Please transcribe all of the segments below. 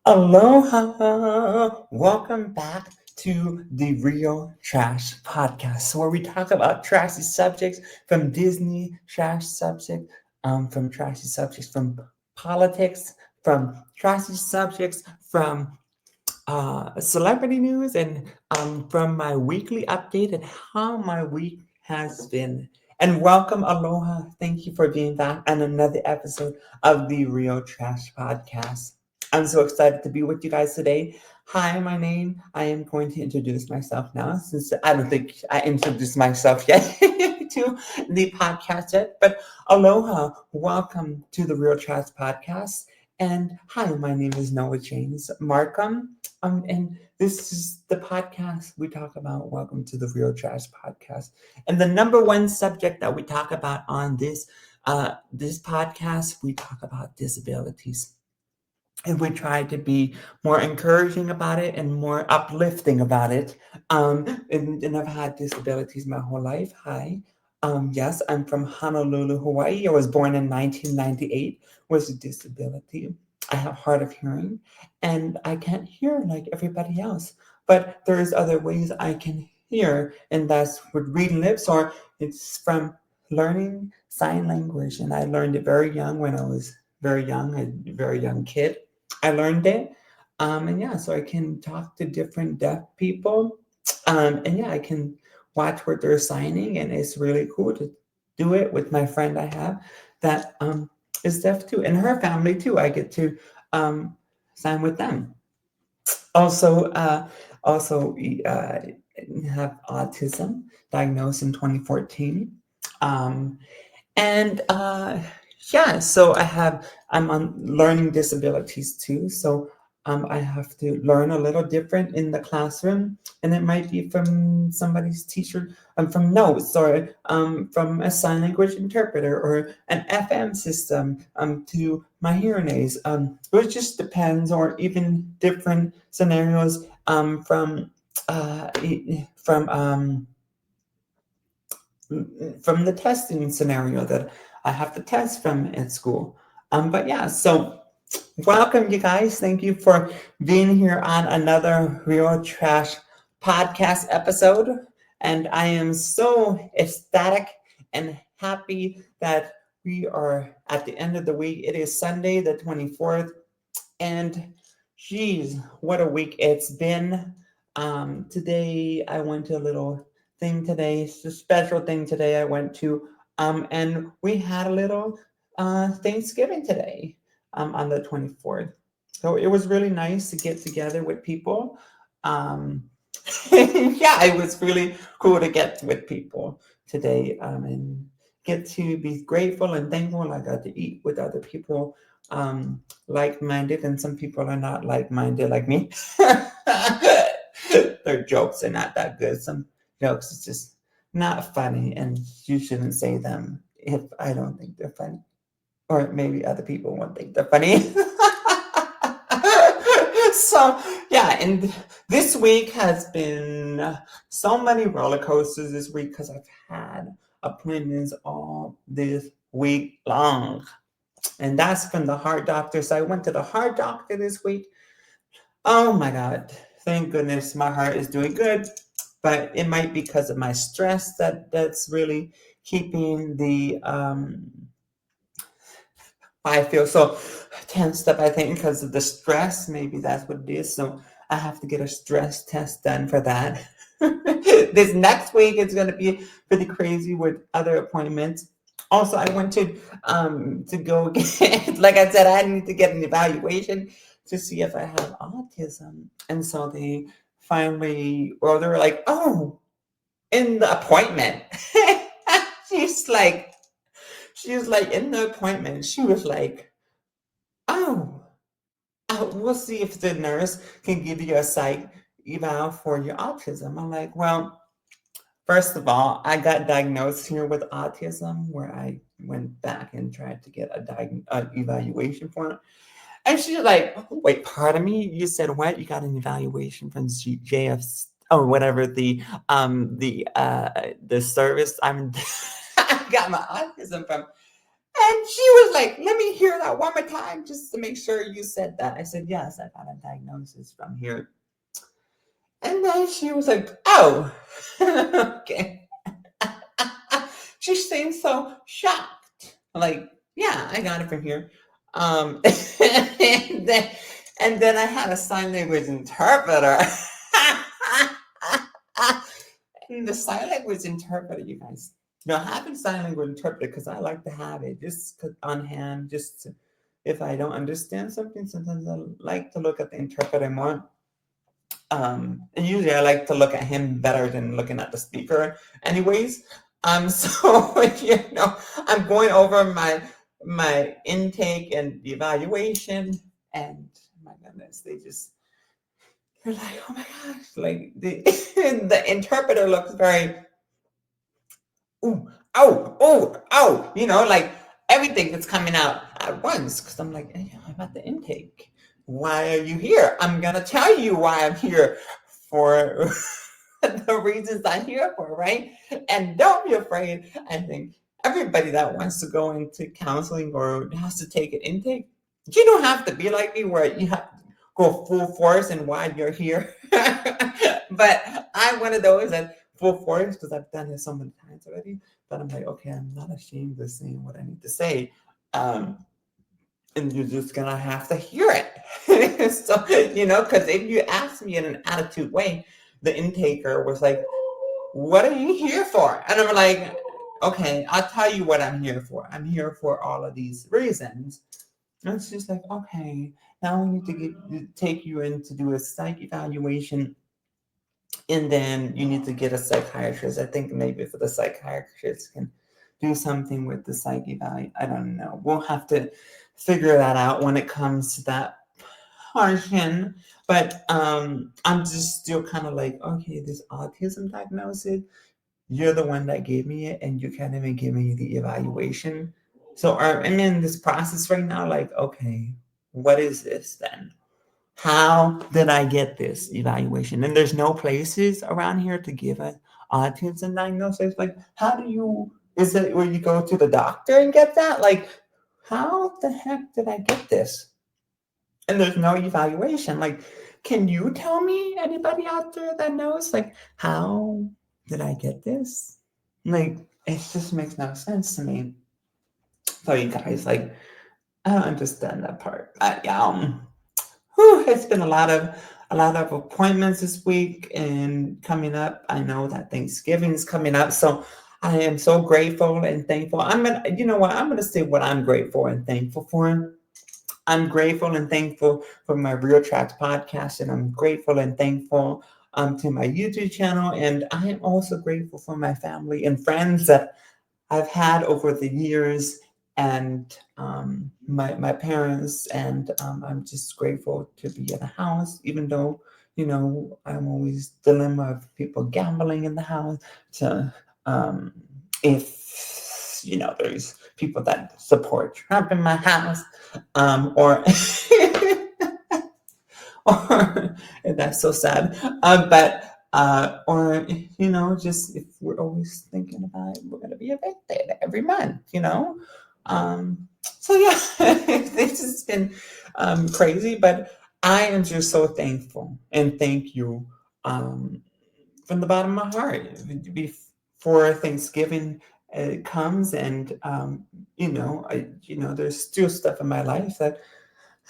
Aloha! Welcome back to the Real Trash Podcast, where we talk about trashy subjects from Disney, from trashy subjects from politics, from trashy subjects from celebrity news, and from my weekly update and how my week has been. And welcome, Aloha. Thank you for being back on another episode of the Real Trash Podcast. I'm so excited to be with you guys today. Hi, my name. I am going to introduce myself now, since I don't think I introduced myself yet to the podcast yet. But aloha, welcome to the Real Trash Podcast. And hi, my name is Noah James Markham. And this is the podcast we talk about. Welcome to the Real Trash Podcast. And the number one subject that we talk about on this podcast, we talk about disabilities. And we try to be more encouraging about it and more uplifting about it. And I've had disabilities my whole life. Hi. Yes, I'm from Honolulu, Hawaii. I was born in 1998 with a disability. I have hard of hearing, and I can't hear like everybody else. But there's other ways I can hear, and that's with reading lips, or it's from learning sign language. And I learned it very young when I was very young, a very young kid. I learned it. And yeah, so I can talk to different deaf people. And yeah, I can watch what they're signing, and it's really cool to do it with my friend I have that is deaf too, and her family too. I get to sign with them. Also, have autism, diagnosed in 2014. Um, and yeah, so I'm on learning disabilities too. So I have to learn a little different in the classroom, and it might be from somebody's teacher, from notes, or from a sign language interpreter, or an FM system, to my hearing aids. It just depends, or even different scenarios uh, from um, from the testing scenario that I have to test from at school. But yeah, so welcome, you guys. Thank you for being here on another Real Trash podcast episode. And I am so ecstatic and happy that we are at the end of the week. It is Sunday, the 24th. And geez, what a week it's been. Today I went to a little thing today. It's a special thing today I went to. And we had a little Thanksgiving today, on the 24th. So it was really nice to get together with people. Yeah, it was really cool to get with people today, and get to be grateful and thankful. I got to eat with other people, like-minded, and some people are not like-minded like me. Their jokes are not that good. Some jokes is just not funny, and you shouldn't say them if I don't think they're funny, or maybe other people won't think they're funny. So yeah, and this week has been so many roller coasters this week, because I've had appointments all this week long. And that's from the heart doctor. So I went to the heart doctor this week. Oh my God. Thank goodness my heart is doing good. But it might be because of my stress that's really keeping the I feel so tensed up, I think, because of the stress. Maybe that's what it is. So I have to get a stress test done for that. This next week is going to be pretty crazy with other appointments. Also, I went to go get, like I said, I need to get an evaluation to see if I have autism. And so they finally, well, they were like, oh, in the appointment. She's like, in the appointment, she was like, oh, we'll see if the nurse can give you a psych eval for your autism. I'm like, well, first of all, I got diagnosed here with autism, where I went back and tried to get a evaluation for it. And she's like, wait, pardon me? You said what? You got an evaluation from or whatever the service I'm I got my autism from. And she was like, let me hear that one more time just to make sure you said that. I said, yes, I got a diagnosis from here. And then she was like, oh, okay. She seemed so shocked. Like, yeah, I got it from here. And then, and then I had a sign language interpreter. And the sign language interpreter, you guys. Now, having sign language interpreter, because I like to have it just on hand, just to, if I don't understand something, sometimes I like to look at the interpreter more. And usually I like to look at him better than looking at the speaker, anyways. So I'm going over my intake and the evaluation, and my goodness, they're like, oh my gosh, like the interpreter looks very ooh, oh, like everything that's coming out at once. Because I'm like, hey, I'm at the intake. Why are you here? I'm gonna tell you why I'm here for the reasons I'm here for, right? And don't be afraid. I think everybody that wants to go into counseling or has to take an intake, you don't have to be like me where you have to go full force and why you're here. But I'm one of those that full force because I've done it so many times already. But I'm like, okay, I'm not ashamed of saying what I need to say. Um, and you're just gonna have to hear it. So, because if you ask me in an attitude way, the intaker was like, what are you here for? And I'm like, okay, I'll tell you what I'm here for. I'm here for all of these reasons. And it's just like, okay, now we need to take you in to do a psych evaluation, and then you need to get a psychiatrist. I think maybe for the psychiatrist can do something with the psych eval. I don't know. We'll have to figure that out when it comes to that portion. But I'm just still kind of like, okay, this autism diagnosis, you're the one that gave me it, and you can't even give me the evaluation. So I'm in this process right now, like, okay, what is this then? How did I get this evaluation? And there's no places around here to give an autism diagnosis. Like, how do you, is it where you go to the doctor and get that? Like, how the heck did I get this? And there's no evaluation. Like, can you tell me, anybody out there that knows, like, how did I get this? Like, it just makes no sense to me. So, you guys, like, I don't understand that part. Yeah, it's been a lot of appointments this week and coming up. I know that Thanksgiving is coming up, so I am so grateful and thankful. You know what? I'm gonna say what I'm grateful and thankful for. I'm grateful and thankful for my Real Tracks podcast, and I'm grateful and thankful to my YouTube channel, and I am also grateful for my family and friends that I've had over the years, and my parents, and I'm just grateful to be in a house, even though I'm always dilemma of people gambling in the house. To if there's people that support Trump in my house, or or and that's so sad. But or just if we're always thinking about it, we're gonna be evicted every month. So yeah, this has been crazy, but I am just so thankful and thank you from the bottom of my heart. Before Thanksgiving comes, and there's still stuff in my life that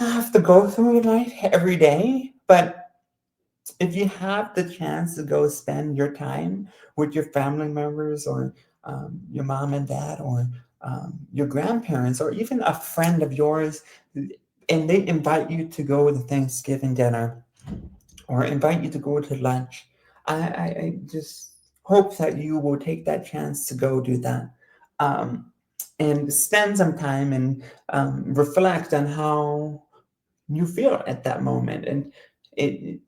I have to go through in life every day, but if you have the chance to go spend your time with your family members, or your mom and dad, or your grandparents, or even a friend of yours, and they invite you to go to Thanksgiving dinner or invite you to go to lunch, I just hope that you will take that chance to go do that. Um, and spend some time and reflect on how you feel at that moment, and it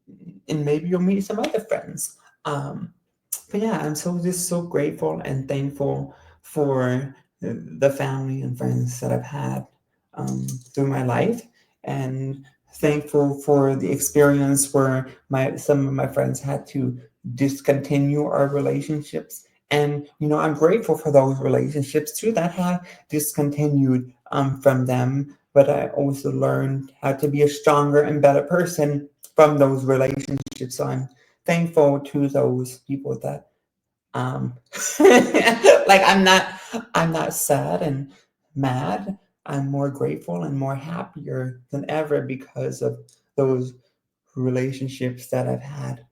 and maybe you'll meet some other friends. But yeah, I'm so grateful and thankful for the family and friends that I've had through my life, and thankful for the experience where some of my friends had to discontinue our relationships. And I'm grateful for those relationships too that have discontinued from them. But I also learned how to be a stronger and better person from those relationships. So I'm thankful to those people that um like I'm not sad and mad. I'm more grateful and more happier than ever because of those relationships that I've had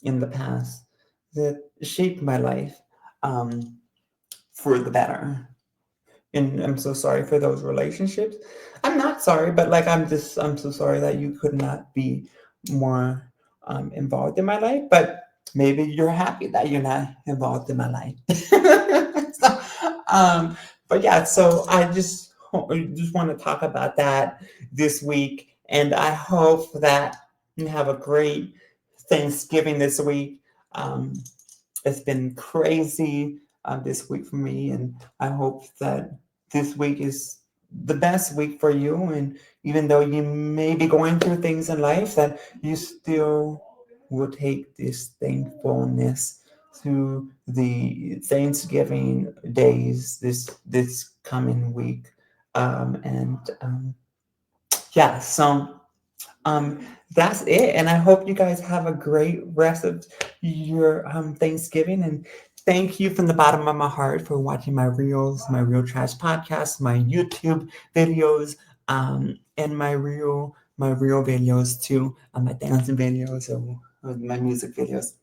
in the past that shaped my life um for the better. And I'm so sorry for those relationships. I'm not sorry, but like I'm so sorry that you could not be more involved in my life. But maybe you're happy that you're not involved in my life. So, but yeah, so I just want to talk about that this week, and I hope that you have a great Thanksgiving this week. Um, it's been crazy this week for me, and I hope that this week is the best week for you. And even though you may be going through things in life, that you still will take this thankfulness to the Thanksgiving days this coming week. And yeah, so um, that's it. And I hope you guys have a great rest of your Thanksgiving. And thank you from the bottom of my heart for watching my reels, my Real Trash podcast, my YouTube videos, and my real videos too, my dancing videos or my music videos.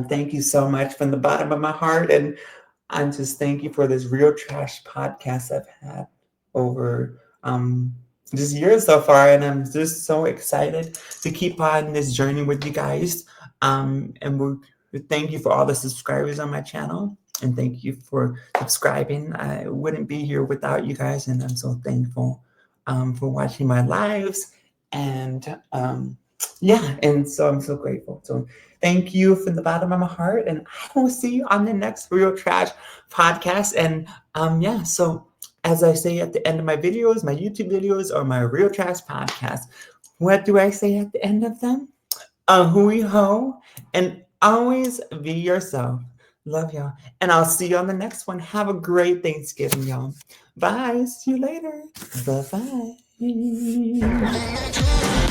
Thank you so much from the bottom of my heart. And I'm just thank you for this Real Trash podcast I've had over this year so far, and I'm just so excited to keep on this journey with you guys. And we thank you for all the subscribers on my channel, and thank you for subscribing. I wouldn't be here without you guys, and I'm so thankful for watching my lives. And yeah, and so I'm so grateful. So thank you from the bottom of my heart, and I will see you on the next Real Trash podcast. And yeah, so as I say at the end of my videos, my YouTube videos, or my Real Trash podcast, what do I say at the end of them? A hooey ho, and always be yourself. Love y'all. And I'll see you on the next one. Have a great Thanksgiving, y'all. Bye. See you later. Bye bye.